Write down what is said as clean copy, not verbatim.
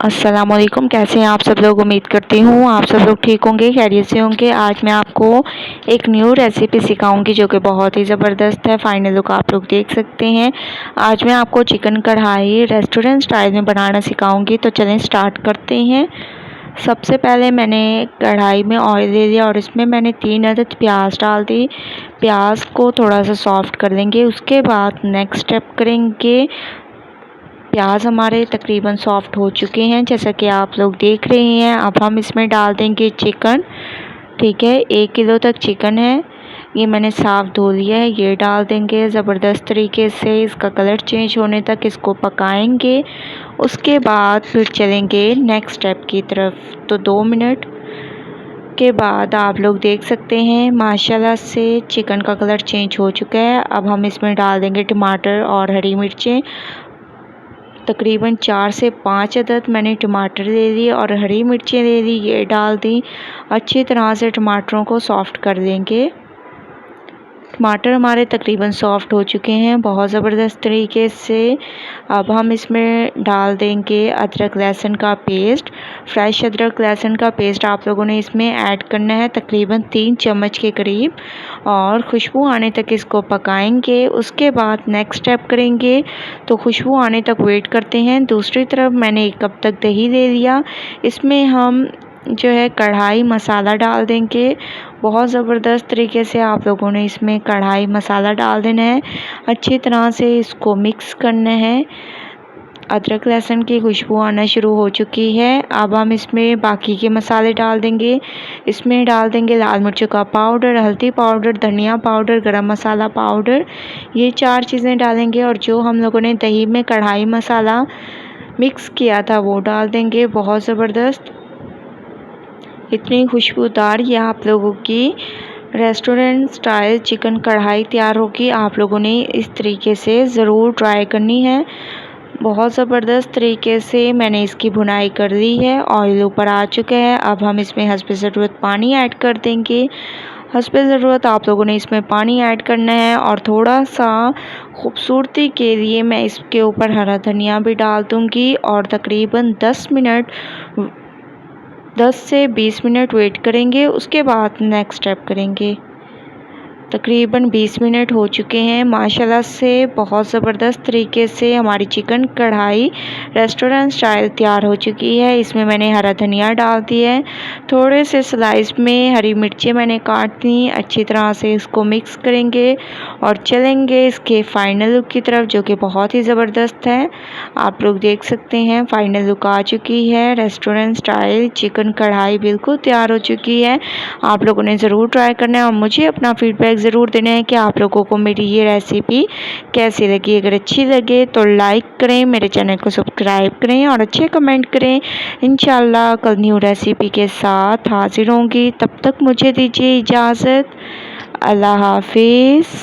अस्सलाम वालेकुम। कैसे हैं आप सब लोग? उम्मीद करती हूँ आप सब लोग ठीक होंगे, खैरियत से होंगे। आज मैं आपको एक न्यू रेसिपी सिखाऊंगी जो कि बहुत ही ज़बरदस्त है। फाइनल लुक आप लोग देख सकते हैं। आज मैं आपको चिकन कढ़ाई रेस्टोरेंट स्टाइल में बनाना सिखाऊंगी। तो चलें स्टार्ट करते हैं। सबसे पहले मैंने कढ़ाई में ऑयल ले लिया और इसमें मैंने 3 अदद प्याज डाल दी। प्याज को थोड़ा सा सॉफ्ट कर लेंगे। उसके बाद नेक्स्ट स्टेप करेंगे। प्याज हमारे तकरीबन सॉफ्ट हो चुके हैं जैसा कि आप लोग देख रहे हैं। अब हम इसमें डाल देंगे चिकन। ठीक है, 1 किलो तक चिकन है, ये मैंने साफ़ धो लिया है। ये डाल देंगे ज़बरदस्त तरीके से, इसका कलर चेंज होने तक इसको पकाएंगे। उसके बाद फिर चलेंगे नेक्स्ट स्टेप की तरफ। तो 2 मिनट के बाद आप लोग देख सकते हैं माशाल्लाह से चिकन का कलर चेंज हो चुका है। अब हम इसमें डाल देंगे टमाटर और हरी मिर्चें। तकरीबन 4 से 5 अदद मैंने टमाटर ले लिए और हरी मिर्चें ले ली, ये डाल दी। अच्छी तरह से टमाटरों को सॉफ्ट कर लेंगे। टमाटर हमारे तकरीबन सॉफ्ट हो चुके हैं बहुत ज़बरदस्त तरीके से। अब हम इसमें डाल देंगे अदरक लहसुन का पेस्ट। फ्रेश अदरक लहसुन का पेस्ट आप लोगों ने इसमें ऐड करना है तकरीबन 3 चम्मच के करीब, और खुशबू आने तक इसको पकाएंगे। उसके बाद नेक्स्ट स्टेप करेंगे। तो खुशबू आने तक वेट करते हैं। दूसरी तरफ मैंने 1 कप तक दही ले लिया। इसमें हम जो है कढ़ाई मसाला डाल देंगे। बहुत ज़बरदस्त तरीके से आप लोगों ने इसमें कढ़ाई मसाला डाल देना है। अच्छी तरह से इसको मिक्स करना है। अदरक लहसुन की खुशबू आना शुरू हो चुकी है। अब हम इसमें बाकी के मसाले डाल देंगे। इसमें डाल देंगे लाल मिर्चों का पाउडर, हल्दी पाउडर, धनिया पाउडर, गरम मसाला पाउडर, ये 4 चीज़ें डालेंगे। और जो हम लोगों ने दही में कढ़ाई मसाला मिक्स किया था वो डाल देंगे। बहुत ज़बरदस्त इतनी खुशबूदार ये आप लोगों की रेस्टोरेंट स्टाइल चिकन कढ़ाई तैयार होगी। आप लोगों ने इस तरीके से ज़रूर ट्राई करनी है। बहुत ज़बरदस्त तरीके से मैंने इसकी भुनाई कर ली है। ऑयल ऊपर आ चुका है। अब हम इसमें हस्बे ज़रूरत पानी ऐड कर देंगे। हस्बे ज़रूरत आप लोगों ने इसमें पानी ऐड करना है। और थोड़ा सा खूबसूरती के लिए मैं इसके ऊपर हरा धनिया भी डाल दूँगी। और तकरीबन 10 से 20 मिनट वेट करेंगे। उसके बाद नेक्स्ट स्टेप करेंगे। तकरीबन 20 मिनट हो चुके हैं। माशाल्लाह से बहुत ज़बरदस्त तरीके से हमारी चिकन कढ़ाई रेस्टोरेंट स्टाइल तैयार हो चुकी है। इसमें मैंने हरा धनिया डाल दिया है। थोड़े से स्लाइस में हरी मिर्चें मैंने काट दी। अच्छी तरह से इसको मिक्स करेंगे और चलेंगे इसके फ़ाइनल लुक की तरफ, जो कि बहुत ही ज़बरदस्त है। आप लोग देख सकते हैं फ़ाइनल लुक आ चुकी है। रेस्टोरेंट स्टाइल चिकन कढ़ाई बिल्कुल तैयार हो चुकी है। आप लोगों ने ज़रूर ट्राई करना है और मुझे अपना फीडबैक ज़रूर देना है कि आप लोगों को मेरी ये रेसिपी कैसी लगी। अगर अच्छी लगे तो लाइक करें, मेरे चैनल को सब्सक्राइब करें और अच्छे कमेंट करें। इंशाल्लाह कल न्यू रेसिपी के साथ हाजिर होंगी। तब तक मुझे दीजिए इजाज़त। अल्लाह हाफिज़।